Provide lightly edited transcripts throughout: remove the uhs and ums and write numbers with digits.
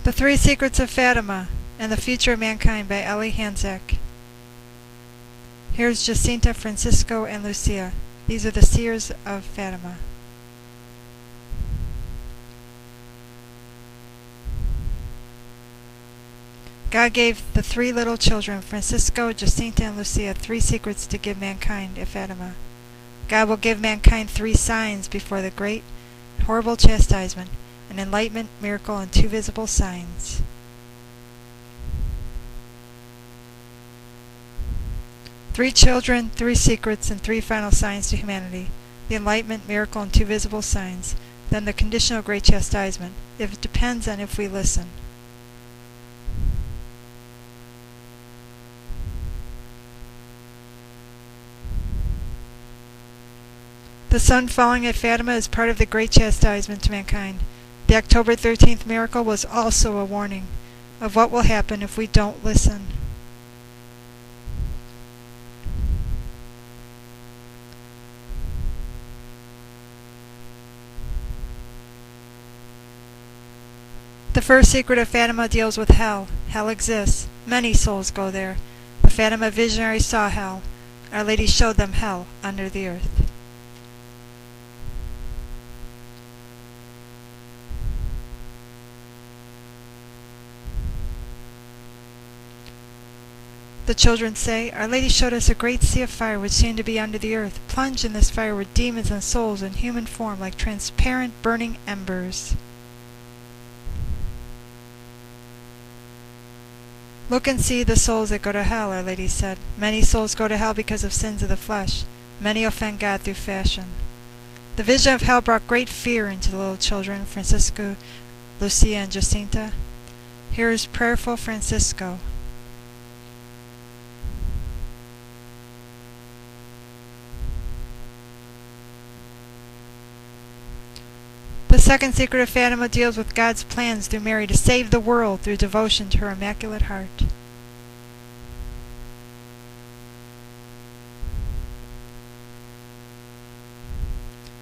The Three Secrets of Fatima and the Future of Mankind by Ellie Hanczak. Here's Jacinta, Francisco, and Lucia. These are the seers of Fatima. God gave the three little children, Francisco, Jacinta, and Lucia, 3 secrets to give mankind at Fatima. God will give mankind 3 signs before the great, horrible chastisement, an enlightenment, miracle, and 2 visible signs. Three children, 3 secrets, and 3 final signs to humanity. The enlightenment, miracle, and 2 visible signs. Then the conditional great chastisement. It depends on if we listen. The sun falling at Fatima is part of the great chastisement to mankind. The October 13th miracle was also a warning of what will happen if we don't listen. The first secret of Fatima deals with hell. Hell exists. Many souls go there. The Fatima visionaries saw hell. Our Lady showed them hell under the earth. The children say, Our Lady showed us a great sea of fire which seemed to be under the earth. Plunged in this fire were demons and souls in human form like transparent burning embers. Look and see the souls that go to hell, Our Lady said. Many souls go to hell because of sins of the flesh. Many offend God through fashion. The vision of hell brought great fear into the little children, Francisco, Lucia, and Jacinta. Here is prayerful Francisco. The second secret of Fatima deals with God's plans through Mary to save the world through devotion to her Immaculate Heart.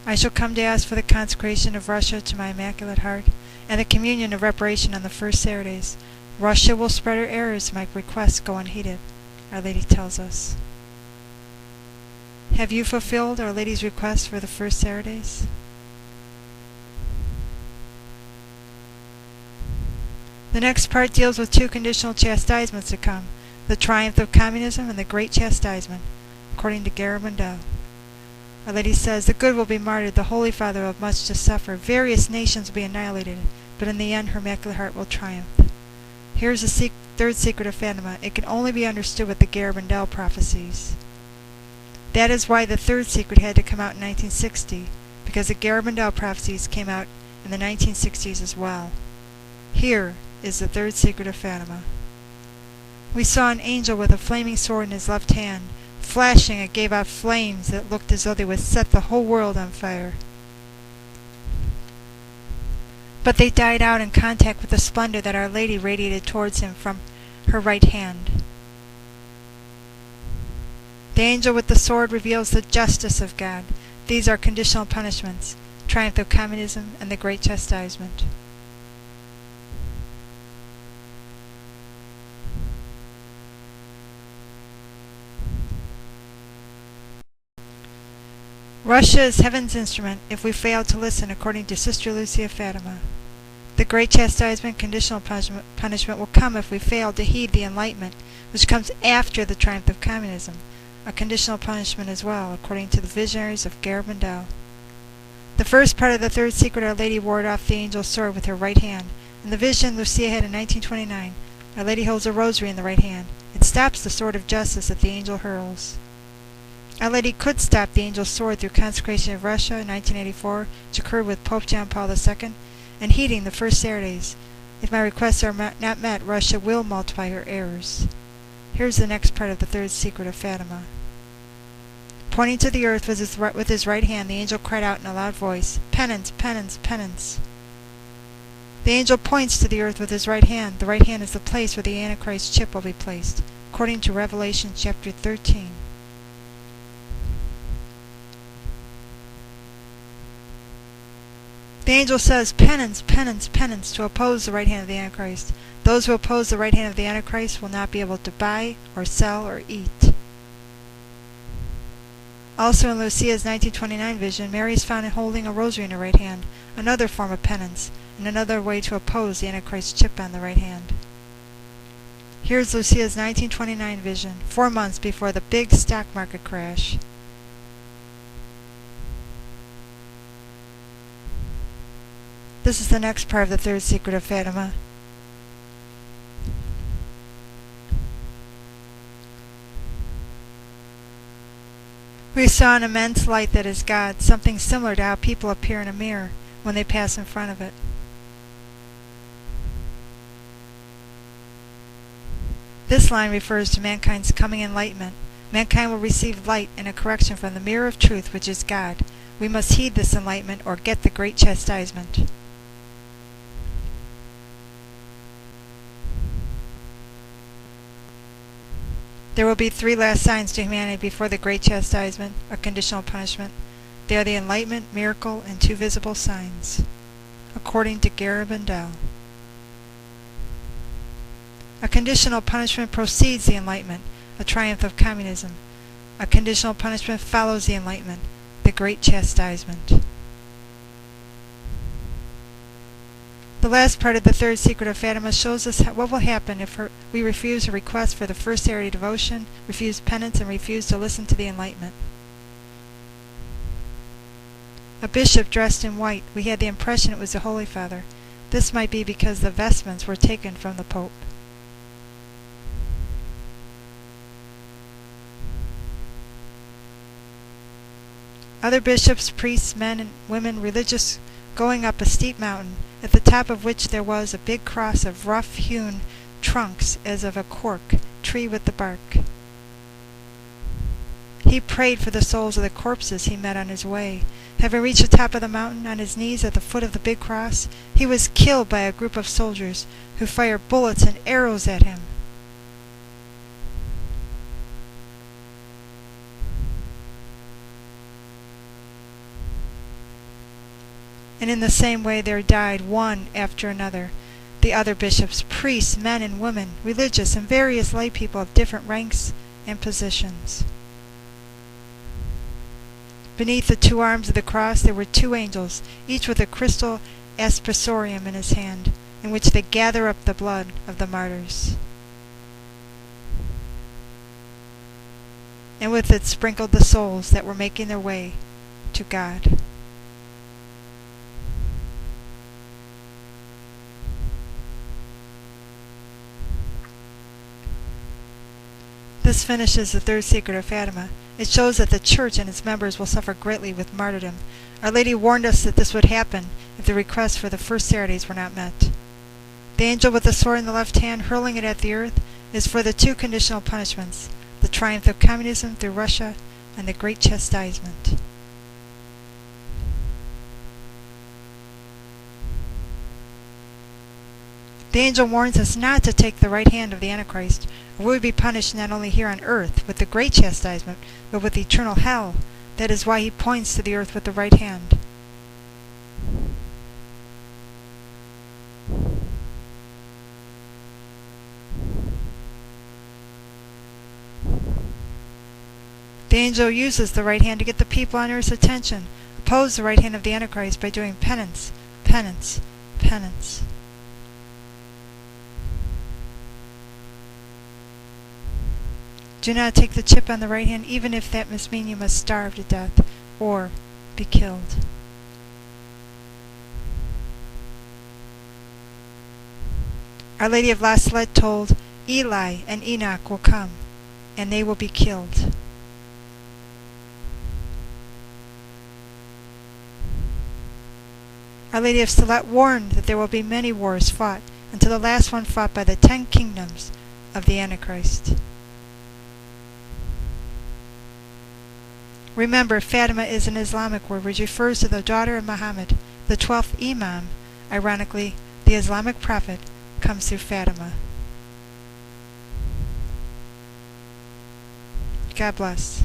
I shall come to ask for the consecration of Russia to my Immaculate Heart and the communion of reparation on the first Saturdays. Russia will spread her errors, my requests go unheeded, Our Lady tells us. Have you fulfilled Our Lady's request for the first Saturdays? The next part deals with 2 conditional chastisements to come, the triumph of communism and the great chastisement, according to Garabandal. Our Lady says, the good will be martyred, the Holy Father will have much to suffer, various nations will be annihilated, but in the end her Immaculate Heart will triumph. Here's the third secret of Fatima. It can only be understood with the Garabandal prophecies. That is why the third secret had to come out in 1960, because the Garabandal prophecies came out in the 1960s as well. Here is the third secret of Fatima. We saw an angel with a flaming sword in his left hand. Flashing, it gave out flames that looked as though they would set the whole world on fire. But they died out in contact with the splendor that Our Lady radiated towards him from her right hand. The angel with the sword reveals the justice of God. These are conditional punishments, triumph of communism, and the great chastisement. Russia is heaven's instrument if we fail to listen, according to Sister Lucia of Fatima. The great chastisement, conditional punishment, will come if we fail to heed the enlightenment, which comes after the triumph of communism, a conditional punishment as well, according to the visionaries of Garabandal. The first part of the third secret, Our Lady warded off the angel's sword with her right hand. In the vision Lucia had in 1929, Our Lady holds a rosary in the right hand. It stops the sword of justice that the angel hurls. Our Lady could stop the angel's sword through consecration of Russia in 1984, which occurred with Pope John Paul II, and heeding the first Saturdays. If my requests are not met, Russia will multiply her errors. Here's the next part of the third secret of Fatima. Pointing to the earth with his right hand, the angel cried out in a loud voice, Penance, penance, penance. The angel points to the earth with his right hand. The right hand is the place where the Antichrist chip will be placed, according to Revelation chapter 13. The angel says, penance, penance, penance, to oppose the right hand of the Antichrist. Those who oppose the right hand of the Antichrist will not be able to buy or sell or eat. Also in Lucia's 1929 vision, Mary is found holding a rosary in her right hand, another form of penance, and another way to oppose the Antichrist's chip on the right hand. Here's Lucia's 1929 vision, 4 months before the big stock market crash. This is the next part of the third secret of Fatima. We saw an immense light that is God, something similar to how people appear in a mirror when they pass in front of it. This line refers to mankind's coming enlightenment. Mankind will receive light and a correction from the mirror of truth, which is God. We must heed this enlightenment or get the great chastisement. There will be 3 last signs to humanity before the great chastisement, a conditional punishment. They are the enlightenment, miracle, and 2 visible signs, according to Garibandel. A conditional punishment precedes the enlightenment, a triumph of communism. A conditional punishment follows the enlightenment, the great chastisement. The last part of the third secret of Fatima shows us what will happen if we refuse a request for the first charity devotion, refuse penance, and refuse to listen to the enlightenment. A bishop dressed in white. We had the impression it was the Holy Father. This might be because the vestments were taken from the Pope. Other bishops, priests, men, and women, religious, going up a steep mountain, at the top of which there was a big cross of rough-hewn trunks as of a cork tree with the bark. He prayed for the souls of the corpses he met on his way. Having reached the top of the mountain, on his knees at the foot of the big cross, he was killed by a group of soldiers who fired bullets and arrows at him. And in the same way there died one after another the other bishops, priests, men and women, religious, and various lay people of different ranks and positions. Beneath the 2 arms of the cross there were 2 angels, each with a crystal aspersorium in his hand, in which they gather up the blood of the martyrs. And with it sprinkled the souls that were making their way to God. This finishes the third secret of Fatima. It shows that the Church and its members will suffer greatly with martyrdom. Our Lady warned us that this would happen if the requests for the first charities were not met. The angel with the sword in the left hand, hurling it at the earth, is for the 2 conditional punishments, the triumph of communism through Russia and the great chastisement. The angel warns us not to take the right hand of the Antichrist, or we would be punished not only here on earth with the great chastisement, but with eternal hell. That is why he points to the earth with the right hand. The angel uses the right hand to get the people on earth's attention, oppose the right hand of the Antichrist by doing penance, penance, penance. Do not take the chip on the right hand, even if that must mean you must starve to death or be killed. Our Lady of La Salette told Eli and Enoch will come, and they will be killed. Our Lady of Salette warned that there will be many wars fought, until the last one fought by the 10 kingdoms of the Antichrist. Remember, Fatima is an Islamic word which refers to the daughter of Muhammad, the 12th Imam. Ironically, the Islamic prophet comes through Fatima. God bless.